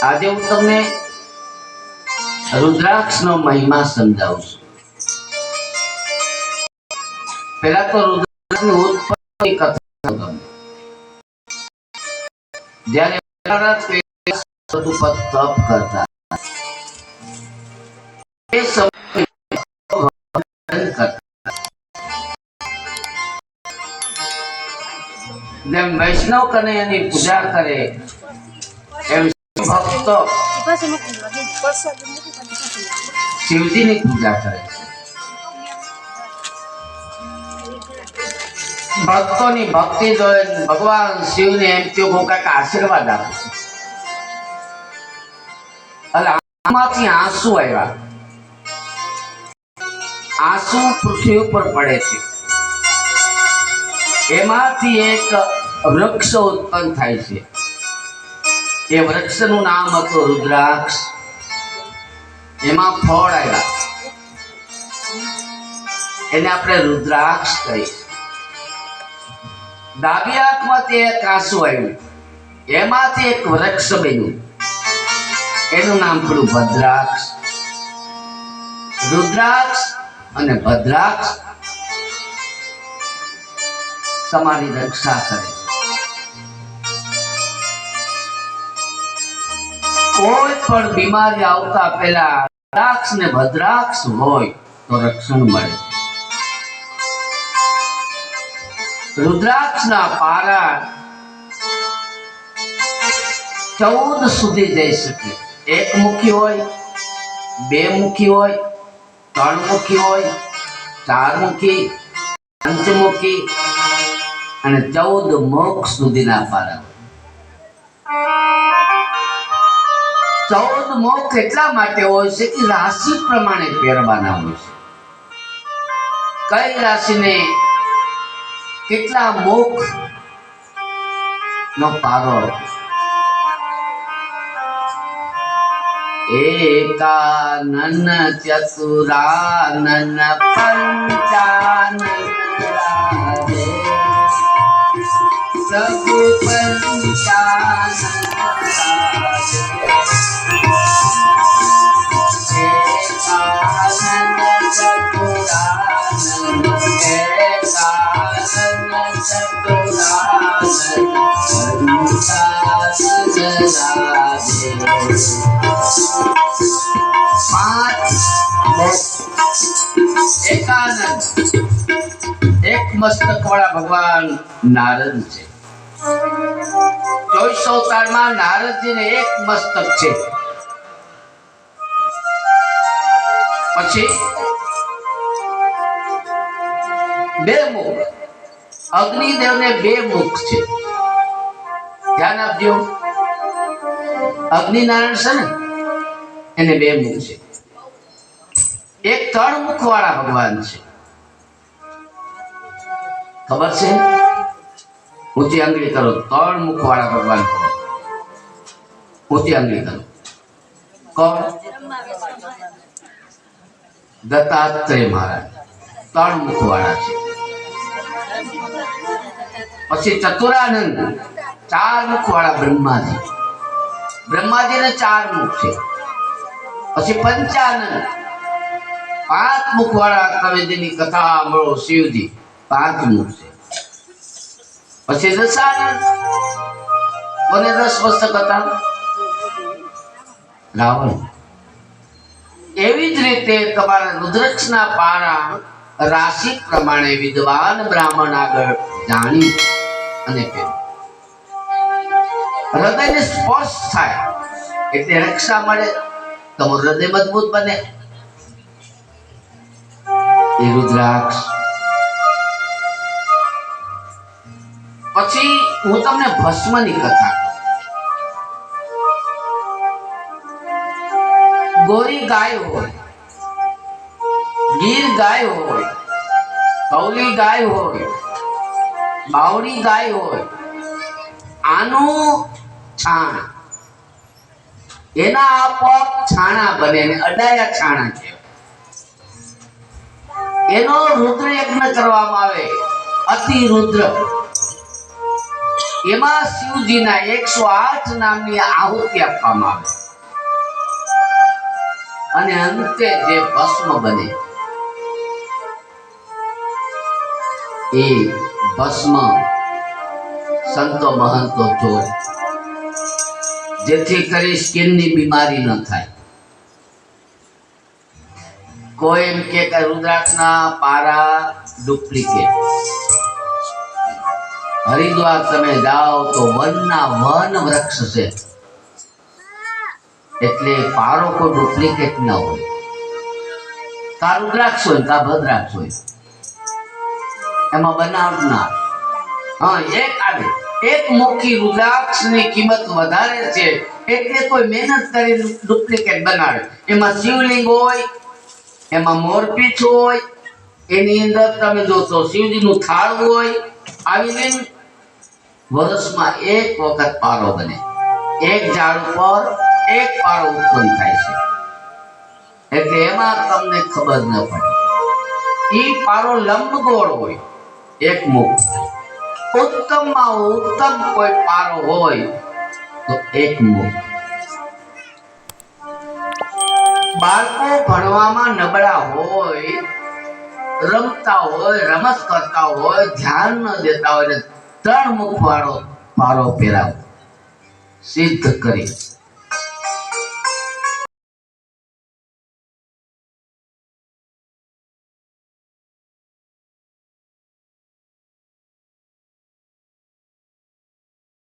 આજે હું તમને રુદ્રાક્ષનો મહિમા સમજાવું છું। પહેલા તો રુદ્રાક્ષની ઉત્પત્તિ કથા જ્યારે તપ કરતા એ જેમ વૈષ્ણવ કનૈયાની પૂજા કરે એમ ભક્તો શિવજીની પૂજા કરે છે। ભક્તોની ભક્તિ જોઈને ભગવાન શિવને એમ થયું કે આશીર્વાદ આપે છે। એટલે આમાંથી આંસુ આવ્યા, આંસુ પૃથ્વી ઉપર પડે છે। એમાંથી એક વૃક્ષ ઉત્પન્ન થાય છે। એ વૃક્ષનું નામ હતું રુદ્રાક્ષ। એમાં ફળ આવ્યા, એને આપણે રુદ્રાક્ષ કહીએ। ડાબી આંખમાંથી એક આંસુ આવ્યું, એમાંથી એક વૃક્ષ બન્યું, એનું નામ પડ્યું ભદ્રાક્ષ। રુદ્રાક્ષ અને ભદ્રાક્ષ તમારી રક્ષા કરે છે। કોઈ પણ બીમારી આવતા પહેલા રુદ્રાક્ષ ને ભદ્રાક્ષ હોય તો રક્ષણ મળે। રુદ્રાક્ષના પારા 14 સુધી જઈ શકે। એક મુખી હોય, બે મુખી હોય, ત્રણ મુખી હોય, ચાર મુખી, પંચમુખી અને 14 મુખ સુધીના પારા। 14 મુખ એટલા માટે હોય છે કે રાશિ પ્રમાણે પહેરવાના હોય છે। કઈ રાશિને કેટલા મુખ નો પારો? એકાનન ચતુરાનન પંચાનન રાધે પ્રભુ પંચાનન રાધે। એકાનન ચતુરાનન એકાનંદ એક મસ્તક વાળા ભગવાન નારદ છે। 24 અવતારમાં નારદજીને એક મસ્તક છે। પછી બે મુખ, અગ્નિદેવને બે મુખ છે। ધ્યાન આપજો, અગ્નિનારાયણ છે ને એને બે મુખ છે। એક 3 મુખ વાળા ભગવાન છે, ખબર છે? ઊંચી આંગળી કરો, 3 મુખ વાળા ભગવાન કોણ? ઊંચી આંગળી કરો, કોણ? દત્તાત્રેય મહારાજ 3 મુખ વાળા છે। પછી ચતુરાનંદ 4 મુખ વાળા બ્રહ્માજી, બ્રહ્માજીને 4 મુખ છે। પછી પંચાનન 5 મુખ વાળા, તમે જેની કથા સાંભળો શિવજી 5 મુખ છે। પછી દશાનન, કોને 10 મસ્તક હતા? રાવણ। એવી જ રીતે તમારા રુદ્રાક્ષના પારા રાશિ પ્રમાણે વિદ્વાન બ્રાહ્મણ આગળ જાણી અને હૃદયને સ્પર્શ થાય એટલે રક્ષા મળે, તમારું હૃદય મજબૂત બને। એ રુદ્રાક્ષ। પછી હું તમને ભસ્મની કથા કહું। ગોરી ગાય હોય, ગીર ગાય હોય, કૌલી ગાય હોય, બાવળી ગાય હોય, આનું છાણ એના આપોઆપ છાણા બને ને અડાયા છાણા કહેવાય। એનો રુદ્ર યજ્ઞ કરવામાં આવે, અતિ રુદ્ર। એમાં શિવજીના 108 નામની આહુતિ આપવામાં આવે। અને અંતે જે ભસ્મ બને એ ભસ્મ સંતો મહંતો જોડે, જેથી કરી સ્કિનની બીમારી ન થાય. કોઈ એમ કે રુદ્રાક્ષના પારા ડુપ્લિકેટ. હરિદ્વાર તમે જાઓ તો વનના વન વૃક્ષ છે, એટલે પારો કોઈ ડુપ્લિકેટ ન હોય. કા રુદ્રાક્ષ હોય કા ભદ્રાક્ષ હોય, એમાં બનાવટ ના. હા, એક આવે એક મુખી રુદ્રાક્ષની કિંમત વધારે છે, એટલે કોઈ મહેનત કરી ડુપ્લિકેટ બનાવે. એમાં શિવલિંગ હોય, એમાં મોરપીંછ હોય, એની અંદર તમે જોશો શિવજીનું થાળ હોય. આવી રીતે વર્ષમાં એક વખત પારો બને, એક ઝાડ પર એક પારો ઉત્પન્ન થાય છે, એટલે એમાં તમને ખબર ન પડે. એ પારો લંબગોળ હોય, એક મુખ. ઉત્તમમાં ઉત્તમ કોઈ પારો હોય તો એક મુખ. બાળકો ભણવામાં નબળા હોય, રમતા હોય, રમત કરતા હોય, ધ્યાન ન દેતા હોય, 3 મુખ વાળો પારો પહેરાવો, સિદ્ધ કરી